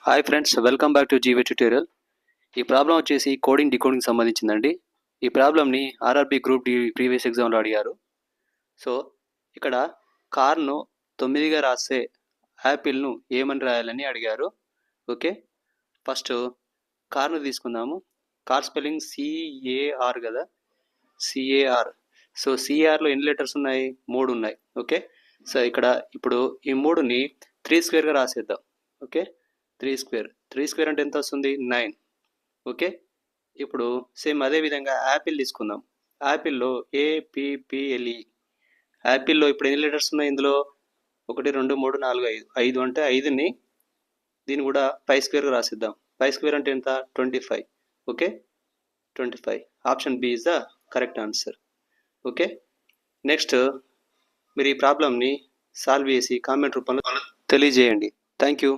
Hi friends, welcome back to GV tutorial. ఈ problem వచ్చేసి coding decoding సంబంధించిందండి. ఈ ప్రాబ్లమ్ని ఆర్ఆర్బి గ్రూప్ డి ప్రీవియస్ ఎగ్జామ్లో అడిగారు. సో ఇక్కడ కార్ను 9గా రాస్తే యాపిల్ను ఏమని రాయాలని అడిగారు. ఓకే, ఫస్ట్ కార్ను తీసుకుందాము. కార్ స్పెల్లింగ్ సిఏఆర్ కదా, సిఏఆర్. సో సిఏఆర్లో ఎన్ని లెటర్స్ ఉన్నాయి? 3 ఉన్నాయి. ఓకే, సో ఇక్కడ ఇప్పుడు ఈ 3ని 3 స్క్వేర్గా రాసేద్దాం. ఓకే, 3 స్క్వేర్ అంటే ఎంత వస్తుంది? 9. ఓకే, ఇప్పుడు సేమ్ అదే విధంగా యాపిల్ తీసుకుందాం. యాపిల్లో ఏపిపిఎల్ఈ. యాపిల్లో ఇప్పుడు ఎన్ని లెటర్స్ ఉన్నాయి? ఇందులో 1 2 3 4 5. 5 అంటే 5ని దీన్ని కూడా 5 స్క్వేర్గా రాసిద్దాం. 5 స్క్వేర్ అంటే ఎంత? 25. Okay, 25. Option B is the correct answer. Okay, next మీరు ఈ ప్రాబ్లమ్ని సాల్వ్ చేసి కామెంట్ రూపంలో తెలియజేయండి. Thank you.